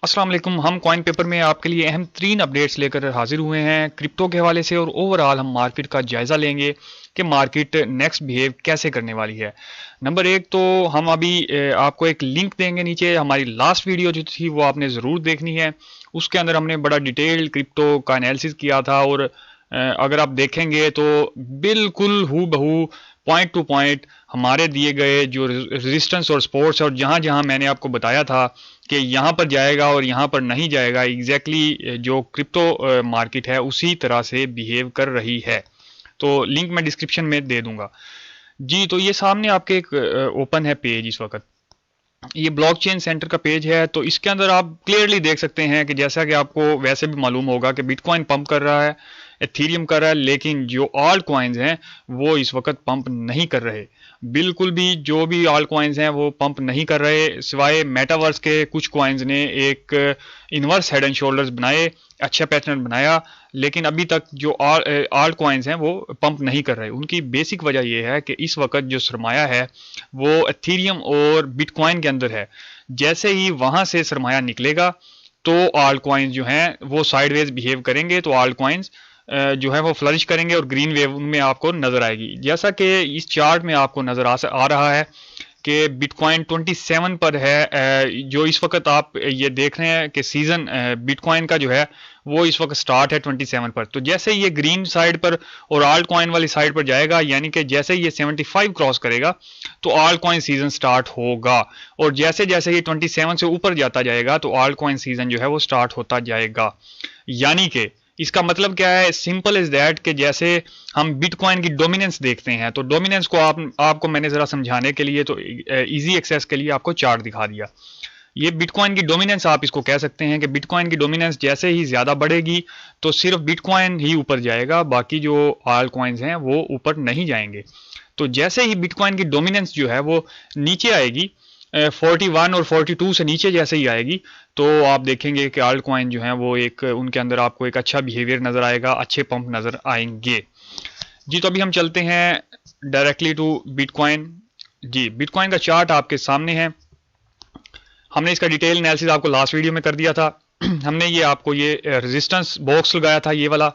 अस्सलाम वालेकुम। हम कॉइन पेपर में आपके लिए अहम 3 अपडेट्स लेकर हाजिर हुए हैं क्रिप्टो के हवाले से, और ओवरऑल हम मार्केट का जायजा लेंगे कि मार्केट नेक्स्ट बिहेव कैसे करने वाली है। नंबर एक तो हम अभी आपको एक लिंक देंगे नीचे। हमारी लास्ट वीडियो जो थी वो आपने ज़रूर देखनी है। उसके अंदर हमने बड़ा डिटेल्ड क्रिप्टो का एनालिसिस किया था, और अगर आप देखेंगे तो बिल्कुल हू बहू पॉइंट टू पॉइंट हमारे दिए गए जो रेजिस्टेंस और सपोर्ट्स, और जहां जहां मैंने आपको बताया था कि यहाँ पर जाएगा और यहाँ पर नहीं जाएगा, एग्जैक्टली जो क्रिप्टो मार्केट है उसी तरह से बिहेव कर रही है। तो लिंक मैं डिस्क्रिप्शन में दे दूंगा। जी, तो ये सामने आपके एक ओपन है पेज इस वक्त। ये ब्लॉकचेन सेंटर का पेज है। तो इसके अंदर आप क्लियरली देख सकते हैं कि जैसा कि आपको वैसे भी मालूम होगा कि बिटकॉइन पंप कर रहा है, एथीरियम कर रहा है, लेकिन जो ऑल्ट कॉइन्स हैं वो इस वक्त पंप नहीं कर रहे। बिल्कुल भी जो भी ऑल्ट कॉइन्स हैं वो पंप नहीं कर रहे, सिवाय मेटावर्स के कुछ कॉइन्स ने एक इनवर्स हेड एंड शोल्डर्स बनाए, अच्छा पैटर्न बनाया, लेकिन अभी तक जो ऑल्ट कॉइन्स हैं वो पंप नहीं कर रहे। उनकी बेसिक वजह यह है कि इस वक्त जो सरमाया है वो एथीरियम और बिटकॉइन के अंदर है। जैसे ही वहां से सरमाया निकलेगा तो ऑल्ट कॉइन्स जो हैं वो साइडवेज बिहेव करेंगे, तो ऑल्ट कॉइन्स जो है वो फ्लरिश करेंगे और ग्रीन वेव उनमें आपको नजर आएगी। जैसा कि इस चार्ट में आपको नजर आ रहा है कि बिटकॉइन 27 पर है। जो इस वक्त आप ये देख रहे हैं कि सीजन बिटकॉइन का जो है वो इस वक्त स्टार्ट है 27 पर। तो जैसे ये ग्रीन साइड पर और आल्ट कॉइन वाली साइड पर जाएगा, यानी कि जैसे ये 75 क्रॉस करेगा तो आल्ट कॉइन सीजन स्टार्ट होगा, और जैसे जैसे ये 27 से ऊपर जाता जाएगा तो आल्ट कॉइन सीजन जो है वो स्टार्ट होता जाएगा। यानी कि इसका मतलब क्या है? सिंपल इज दैट कि जैसे हम बिटकॉइन की डोमिनेंस देखते हैं, तो डोमिनेंस को आपको मैंने जरा समझाने के लिए, तो इजी एक्सेस के लिए आपको चार्ट दिखा दिया। ये बिटकॉइन की डोमिनेंस आप इसको कह सकते हैं कि बिटकॉइन की डोमिनेंस जैसे ही ज्यादा बढ़ेगी तो सिर्फ बिटकॉइन ही ऊपर जाएगा, बाकी जो ऑल कॉइन्स हैं वो ऊपर नहीं जाएंगे। तो जैसे ही बिटकॉइन की डोमिनेंस जो है वो नीचे आएगी, 41 और 42 से नीचे जैसे ही आएगी, तो आप देखेंगे कि आल्ट कॉइन जो है वो एक उनके अंदर आपको एक अच्छा बिहेवियर नजर आएगा, अच्छे पंप नजर आएंगे। जी, तो अभी हम चलते हैं डायरेक्टली टू बिटकॉइन। जी, बिटकॉइन का चार्ट आपके सामने है। हमने इसका डिटेल एनालिसिस आपको लास्ट वीडियो में कर दिया था। हमने ये आपको ये रेजिस्टेंस बॉक्स लगाया था ये वाला।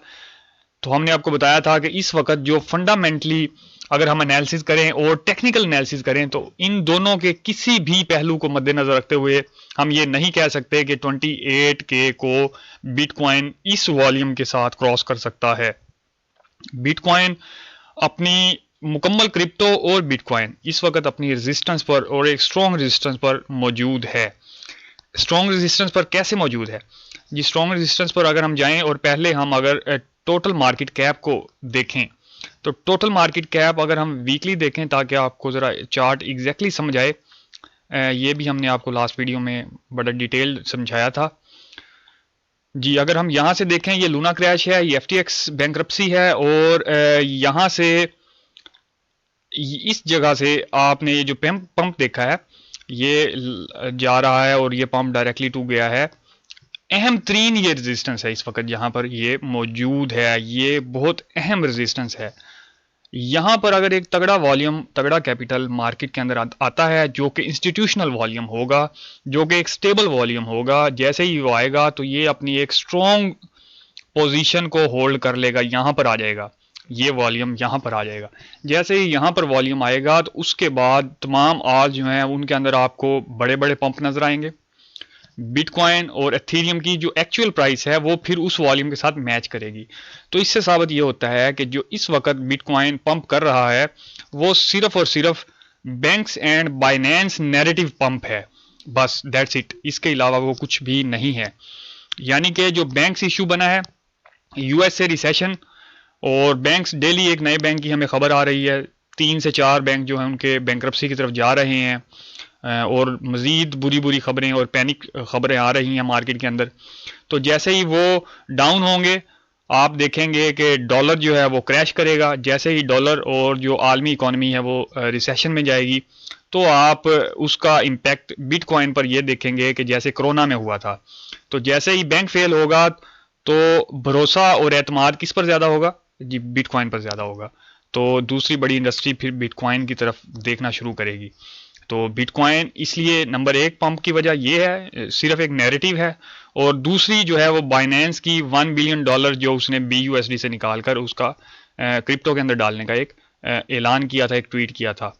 तो हमने आपको बताया था कि इस वक्त जो फंडामेंटली अगर हम एनालिसिस करें और टेक्निकल एनालिसिस करें तो इन दोनों के किसी भी पहलू को मद्देनजर रखते हुए हम ये नहीं कह सकते कि 28K को बिटकॉइन इस वॉल्यूम के साथ क्रॉस कर सकता है। बिटकॉइन अपनी मुकम्मल क्रिप्टो और बिटकॉइन इस वक्त अपनी रेजिस्टेंस पर और एक स्ट्रॉन्ग रेजिस्टेंस पर मौजूद है। स्ट्रॉन्ग रेजिस्टेंस पर कैसे मौजूद है? जी, स्ट्रॉन्ग रेजिस्टेंस पर अगर हम जाएं और पहले हम अगर टोटल मार्केट कैप को देखें, तो टोटल मार्केट कैप अगर हम वीकली देखें ताकि आपको ज़रा चार्ट एग्जैक्टली समझ आए, ये भी हमने आपको लास्ट वीडियो में बड़ा डिटेल समझाया था। जी, अगर हम यहाँ से देखें, ये लूना क्रैश है, ये FTX बैंक्रप्सी है, और यहाँ से इस जगह से आपने ये जो पंप देखा है ये जा रहा है और ये पंप डायरेक्टली टू गया है। अहम तरीन ये रेजिस्टेंस है इस वक्त जहां पर ये मौजूद है, ये बहुत अहम रेजिस्टेंस है। यहां पर अगर एक तगड़ा वॉल्यूम, तगड़ा कैपिटल मार्केट के अंदर आता है जो कि इंस्टीट्यूशनल वॉल्यूम होगा, जो कि एक स्टेबल वॉल्यूम होगा, जैसे ही वो आएगा तो ये अपनी एक स्ट्रॉन्ग पोजीशन को होल्ड कर लेगा, यहां पर आ जाएगा, ये वॉल्यूम यहां पर आ जाएगा। जैसे ही यहां पर वॉल्यूम आएगा तो उसके बाद तमाम आज जो हैं उनके अंदर आपको बड़े बड़े पंप नजर आएंगे। बिटकॉइन और एथीरियम की जो एक्चुअल प्राइस है वो फिर उस वॉल्यूम के साथ मैच करेगी। तो इससे साबित ये होता है कि जो इस वक्त बिटकॉइन पंप कर रहा है वो सिर्फ और सिर्फ banks and Binance narrative pump है, बस दैट्स इट। इसके अलावा वो कुछ भी नहीं है। यानी कि जो बैंक्स इशू बना है, यूएस से रिसेशन, और बैंक्स डेली एक नए बैंक की हमें खबर आ रही है, 3 से 4 बैंक जो है उनके बैंक्रप्सी की तरफ जा रहे हैं, और मज़ीद बुरी बुरी खबरें और पैनिक खबरें आ रही हैं मार्केट के अंदर। तो जैसे ही वो डाउन होंगे आप देखेंगे कि डॉलर जो है वो क्रैश करेगा। जैसे ही डॉलर और जो आलमी इकॉनमी है वो रिसेशन में जाएगी तो आप उसका इम्पैक्ट बिटकॉइन पर ये देखेंगे कि जैसे कोरोना में हुआ था। तो जैसे ही बैंक फेल होगा तो भरोसा और एतमाद किस पर ज़्यादा होगा? जी, बिटकॉइन पर ज़्यादा होगा। तो दूसरी बड़ी इंडस्ट्री फिर बिटकॉइन की तरफ देखना शुरू करेगी। तो बिटकॉइन इसलिए नंबर 1 पंप की वजह ये है, सिर्फ एक नैरेटिव है। और दूसरी जो है वो बाइनेंस की $1 बिलियन जो उसने BUSD से निकाल कर उसका क्रिप्टो के अंदर डालने का एक ऐलान किया था, एक ट्वीट किया था।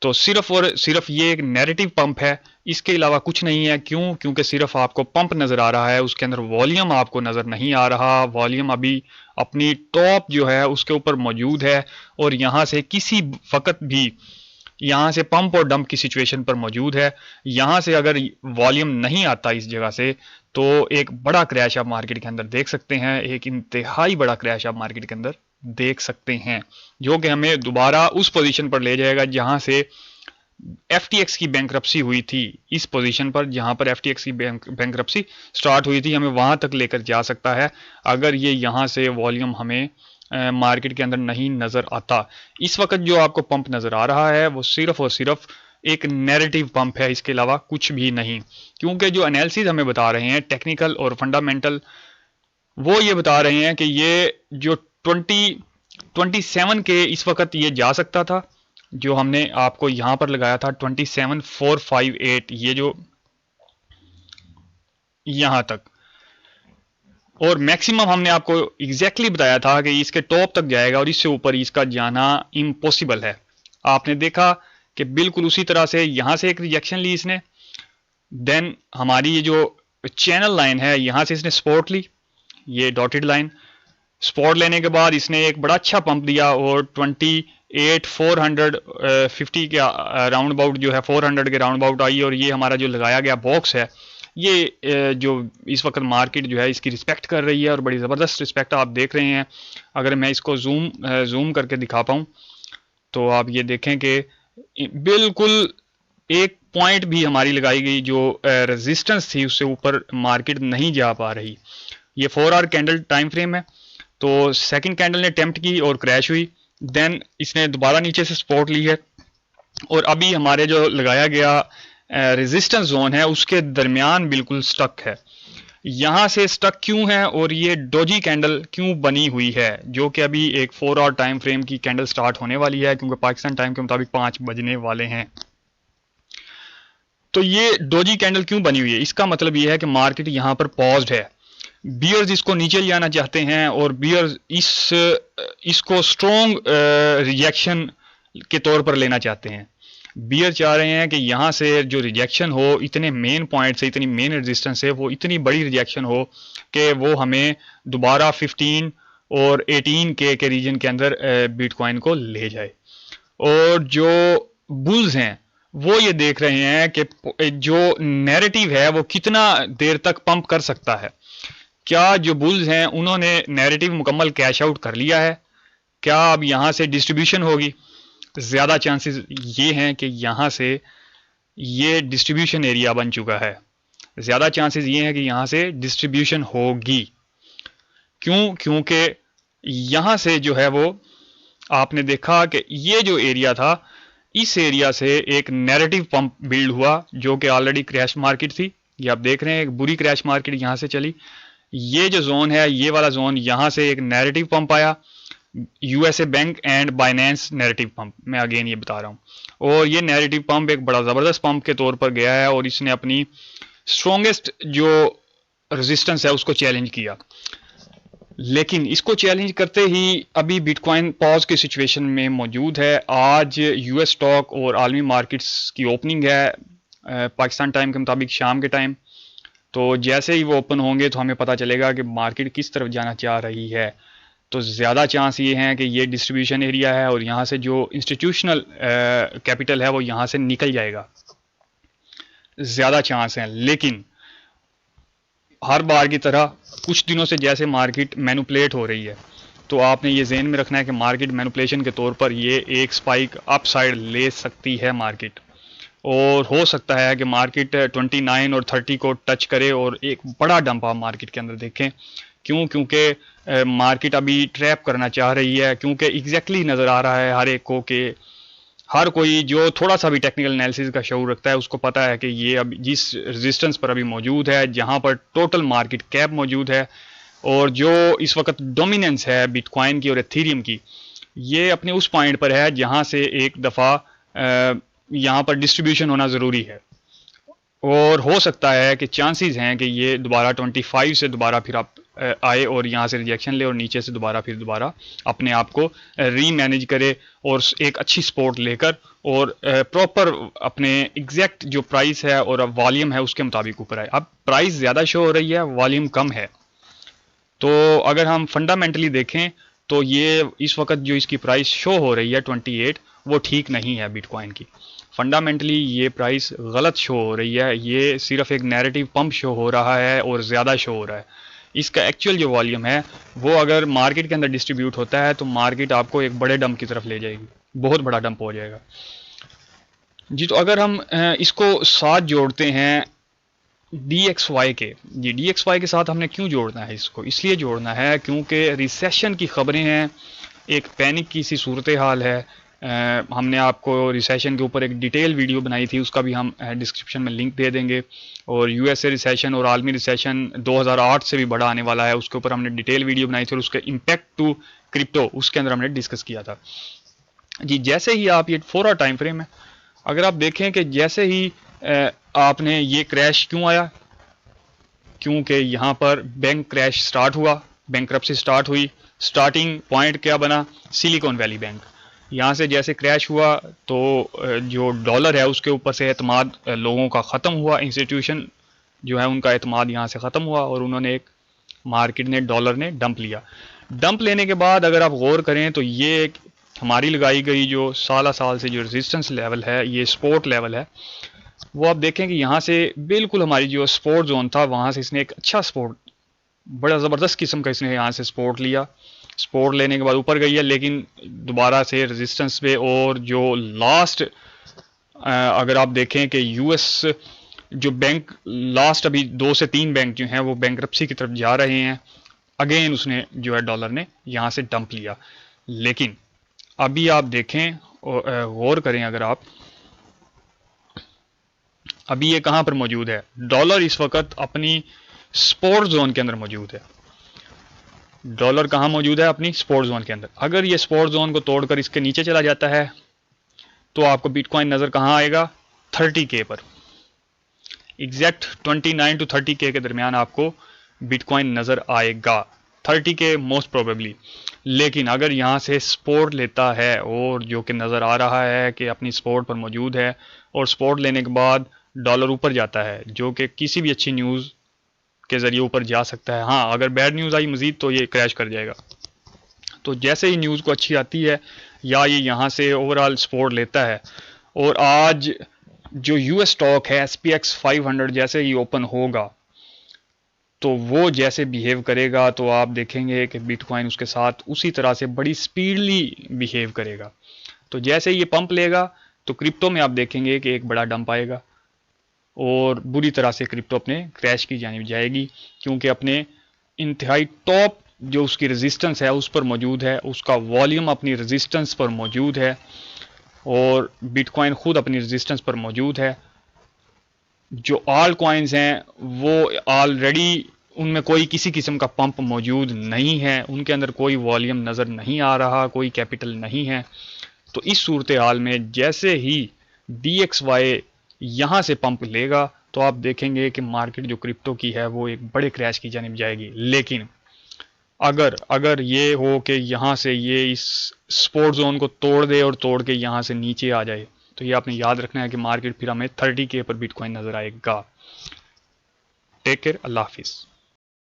तो सिर्फ और सिर्फ ये एक नैरेटिव पंप है, इसके अलावा कुछ नहीं है। क्यों? क्योंकि सिर्फ आपको पंप नज़र आ रहा है, उसके अंदर वॉल्यूम आपको नज़र नहीं आ रहा। वॉल्यूम अभी अपनी टॉप जो है उसके ऊपर मौजूद है और यहाँ से किसी वक्त भी यहाँ से पंप और डंप की सिचुएशन पर मौजूद है। यहाँ से अगर वॉल्यूम नहीं आता इस जगह से तो एक बड़ा क्रैश आप मार्केट के अंदर देख सकते हैं, एक इंतहाई बड़ा क्रैश आप मार्केट के अंदर देख सकते हैं, जो कि हमें दोबारा उस पोजीशन पर ले जाएगा जहां से FTX की बैंक्रप्सी हुई थी। इस पोजीशन पर जहां पर FTX की बैंक्रप्सी स्टार्ट हुई थी, हमें वहां तक लेकर जा सकता है अगर ये यहां से वॉल्यूम हमें मार्केट के अंदर नहीं नजर आता। इस वक्त जो आपको पंप नजर आ रहा है वो सिर्फ और सिर्फ एक नैरेटिव पंप है, इसके अलावा कुछ भी नहीं। क्योंकि जो एनालिसिस हमें बता रहे हैं टेक्निकल और फंडामेंटल, वो ये बता रहे हैं कि ये जो 27 के इस वक्त ये जा सकता था, जो हमने आपको यहां पर लगाया था 27,458, ये जो यहां तक, और मैक्सिमम हमने आपको एग्जैक्टली बताया था कि इसके टॉप तक जाएगा और इससे ऊपर इसका जाना इम्पॉसिबल है। आपने देखा कि बिल्कुल उसी तरह से यहां से एक रिजेक्शन ली इसने, देन हमारी ये जो चैनल लाइन है यहां से इसने सपोर्ट ली, ये डॉटेड लाइन सपोर्ट लेने के बाद इसने एक बड़ा अच्छा पंप दिया और 28,450 के राउंड अबाउट जो है 400 के राउंड अबाउट आई और ये हमारा जो लगाया गया बॉक्स है ये जो इस वक्त मार्केट जो है इसकी रिस्पेक्ट कर रही है और बड़ी ज़बरदस्त रिस्पेक्ट आप देख रहे हैं। अगर मैं इसको जूम करके दिखा पाऊँ तो आप ये देखें कि बिल्कुल एक पॉइंट भी हमारी लगाई गई जो रेजिस्टेंस थी उससे ऊपर मार्केट नहीं जा पा रही। ये 4 आवर कैंडल टाइम फ्रेम है, तो सेकंड कैंडल ने अटेम्प्ट की और क्रैश हुई, देन इसने दोबारा नीचे से सपोर्ट ली है और अभी हमारे जो लगाया गया रेजिस्टेंस जोन है उसके दरमियान बिल्कुल स्टक है। यहाँ से स्टक क्यों है और ये डोजी कैंडल क्यों बनी हुई है, जो कि अभी एक 4 आवर टाइम फ्रेम की कैंडल स्टार्ट होने वाली है क्योंकि पाकिस्तान टाइम के मुताबिक 5 बजने वाले हैं। तो ये डोजी कैंडल क्यों बनी हुई है, इसका मतलब ये है कि मार्केट यहाँ पर पॉज्ड है। बियर्स इसको नीचे ले आना चाहते हैं और बियर्स इसको स्ट्रॉन्ग रिजेक्शन के तौर पर लेना चाहते हैं। बियर चाह रहे हैं कि यहाँ से जो रिजेक्शन हो, इतने मेन पॉइंट से, इतनी मेन रेजिस्टेंस है, वो इतनी बड़ी रिजेक्शन हो कि वो हमें दोबारा 15 और 18 के रीजन के अंदर बिटकॉइन को ले जाए। और जो बुल्स हैं वो ये देख रहे हैं कि जो नैरेटिव है वो कितना देर तक पंप कर सकता है। क्या जो बुल्स हैं उन्होंने नैरेटिव मुकम्मल कैश आउट कर लिया है? क्या अब यहाँ से डिस्ट्रीब्यूशन होगी? ज़्यादा चांसेस ये हैं कि यहाँ से ये डिस्ट्रीब्यूशन एरिया बन चुका है। ज़्यादा चांसेस ये हैं कि यहाँ से डिस्ट्रीब्यूशन होगी। क्यों? क्योंकि यहाँ से जो है वो आपने देखा कि ये जो एरिया था, इस एरिया से एक नैरेटिव पंप बिल्ड हुआ जो कि ऑलरेडी क्रैश मार्केट थी। ये आप देख रहे हैं एक बुरी क्रैश मार्केट यहाँ से चली। ये जो जोन है, ये वाला जोन, यहाँ से एक नैरेटिव पंप आया, USA bank and Binance narrative pump, मैं अगेन ये बता रहा हूँ। और ये नैरेटिव पंप एक बड़ा ज़बरदस्त पंप के तौर पर गया है और इसने अपनी स्ट्रॉन्गेस्ट जो रेजिस्टेंस है उसको चैलेंज किया। लेकिन इसको चैलेंज करते ही अभी बिटकॉइन पॉज की सिचुएशन में मौजूद है। आज US स्टॉक और आलमी मार्केट्स की ओपनिंग है पाकिस्तान टाइम के मुताबिक शाम के टाइम। तो जैसे ही वो ओपन होंगे तो हमें पता चलेगा कि मार्केट किस तरफ जाना चाह रही है। तो ज़्यादा चांस ये हैं कि ये डिस्ट्रीब्यूशन एरिया है और यहाँ से जो इंस्टीट्यूशनल कैपिटल है वो यहाँ से निकल जाएगा, ज़्यादा चांस हैं। लेकिन हर बार की तरह कुछ दिनों से जैसे मार्केट मैनिपुलेट हो रही है, तो आपने ये ज़हन में रखना है कि मार्केट मैनिपुलेशन के तौर पर ये एक स्पाइक अप साइड ले सकती है मार्केट, और हो सकता है कि मार्केट 29 और 30 को टच करे और एक बड़ा डंप आप मार्केट के अंदर देखें। क्यों? क्योंकि मार्केट अभी ट्रैप करना चाह रही है, क्योंकि एग्जैक्टली नज़र आ रहा है हर एक को कि हर कोई जो थोड़ा सा भी टेक्निकल एनालिसिस का शऊर रखता है उसको पता है कि ये अभी जिस रेजिस्टेंस पर अभी मौजूद है, जहां पर टोटल मार्केट कैप मौजूद है और जो इस वक्त डोमिनेंस है बिटकॉइन की और एथेरियम की, ये अपने उस पॉइंट पर है जहां से एक दफ़ा यहाँ पर डिस्ट्रीब्यूशन होना ज़रूरी है, और हो सकता है कि चांसेस हैं कि ये दोबारा 25 से दोबारा फिर आप आए और यहाँ से रिजेक्शन ले और नीचे से दोबारा अपने आप को रीमैनेज करे और एक अच्छी सपोर्ट लेकर और प्रॉपर अपने एग्जैक्ट जो प्राइस है और वॉल्यूम है उसके मुताबिक ऊपर आए। अब प्राइस ज़्यादा शो हो रही है, वॉल्यूम कम है, तो अगर हम फंडामेंटली देखें तो ये इस वक्त जो इसकी प्राइस शो हो रही है 28, वो ठीक नहीं है बिटकॉइन की। फंडामेंटली ये प्राइस गलत शो हो रही है, ये सिर्फ एक नैरेटिव पंप शो हो रहा है और ज़्यादा शो हो रहा है। इसका एक्चुअल जो वॉल्यूम है वो अगर मार्केट के अंदर डिस्ट्रीब्यूट होता है तो मार्केट आपको एक बड़े डंप की तरफ ले जाएगी, बहुत बड़ा डंप हो जाएगा जी। तो अगर हम इसको साथ जोड़ते हैं DXY के, जी DXY के साथ हमने क्यों जोड़ना है इसको, इसलिए जोड़ना है क्योंकि रिसेशन की खबरें हैं, एक पैनिक की सी सूरत हाल है। हमने आपको रिसेशन के ऊपर एक डिटेल वीडियो बनाई थी, उसका भी हम डिस्क्रिप्शन में लिंक दे देंगे। और USA रिसेशन और आलमी रिसेशन 2008 से भी बड़ा आने वाला है, उसके ऊपर हमने डिटेल वीडियो बनाई थी और उसके इम्पैक्ट टू क्रिप्टो उसके अंदर हमने डिस्कस किया था जी। जैसे ही आप, ये 4 आवर टाइम फ्रेम है, अगर आप देखें कि जैसे ही आपने ये क्रैश क्यों आया, क्योंकि यहाँ पर बैंक क्रैश स्टार्ट हुआ, बैंकरप्सी स्टार्ट हुई, स्टार्टिंग पॉइंट क्या बना, सिलिकॉन वैली बैंक। यहाँ से जैसे क्रैश हुआ तो जो डॉलर है उसके ऊपर से एतमाद लोगों का ख़त्म हुआ, इंस्टीट्यूशन जो है उनका एतमाद यहाँ से ख़त्म हुआ और उन्होंने एक मार्केट ने, डॉलर ने डंप लिया। डंप लेने के बाद अगर आप गौर करें तो ये एक हमारी लगाई गई जो साल से जो रेजिस्टेंस लेवल है, ये सपोर्ट लेवल है, वो आप देखें कि यहाँ से बिल्कुल हमारी जो सपोर्ट जोन था वहाँ से इसने एक अच्छा सपोर्ट, बड़ा ज़बरदस्त किस्म का इसने यहाँ से सपोर्ट लिया। सपोर्ट लेने के बाद ऊपर गई है, लेकिन दोबारा से रेजिस्टेंस पे, और जो लास्ट अगर आप देखें कि US जो बैंक लास्ट अभी 2 से 3 बैंक जो हैं वो बैंकरप्सी की तरफ जा रहे हैं, अगेन उसने जो है डॉलर ने यहाँ से डंप लिया। लेकिन अभी आप देखें और गौर करें, अगर आप अभी ये कहाँ पर मौजूद है, डॉलर इस वक्त अपनी सपोर्ट जोन के अंदर मौजूद है। डॉलर कहाँ मौजूद है, अपनी सपोर्ट जोन के अंदर। अगर ये सपोर्ट जोन को तोड़कर इसके नीचे चला जाता है तो आपको बिटकॉइन नज़र कहाँ आएगा, 30K पर, एग्जैक्ट 29 to 30K के दरमियान आपको बिटकॉइन नज़र आएगा, 30K मोस्ट प्रोबेबली। लेकिन अगर यहाँ से सपोर्ट लेता है और जो कि नज़र आ रहा है कि अपनी सपोर्ट पर मौजूद है, और सपोर्ट लेने के बाद डॉलर ऊपर जाता है, जो कि किसी भी अच्छी न्यूज़ के ज़रिए ऊपर जा सकता है। हाँ, अगर बैड न्यूज़ आई मज़ीद तो ये क्रैश कर जाएगा। तो जैसे ही न्यूज़ को अच्छी आती है या ये यहाँ से ओवरऑल सपोर्ट लेता है, और आज जो US स्टॉक है SPX 500 जैसे ही ओपन होगा तो वो जैसे बिहेव करेगा तो आप देखेंगे कि बिटकॉइन उसके साथ उसी तरह से बड़ी स्पीडली बिहेव करेगा। तो जैसे ये पंप लेगा तो क्रिप्टो में आप देखेंगे कि एक बड़ा डंप आएगा और बुरी तरह से क्रिप्टो अपने क्रैश की जानिब जाएगी, क्योंकि अपने इंतहाई टॉप जो उसकी रेजिस्टेंस है उस पर मौजूद है, उसका वॉल्यूम अपनी रेजिस्टेंस पर मौजूद है और बिटकॉइन खुद अपनी रेजिस्टेंस पर मौजूद है। जो ऑल कॉइन्स हैं वो ऑलरेडी उनमें कोई किसी किस्म का पंप मौजूद नहीं है, उनके अंदर कोई वॉल्यूम नज़र नहीं आ रहा, कोई कैपिटल नहीं है। तो इस सूरत हाल में जैसे ही DXY यहाँ से पंप लेगा तो आप देखेंगे कि मार्केट जो क्रिप्टो की है वो एक बड़े क्रैश की जानिब जाएगी। लेकिन अगर ये हो कि यहाँ से ये इस सपोर्ट जोन को तोड़ दे और तोड़ के यहाँ से नीचे आ जाए, तो ये आपने याद रखना है कि मार्केट फिर हमें 30K पर बिटकॉइन नजर आएगा। टेक केयर, अल्लाह हाफिज़।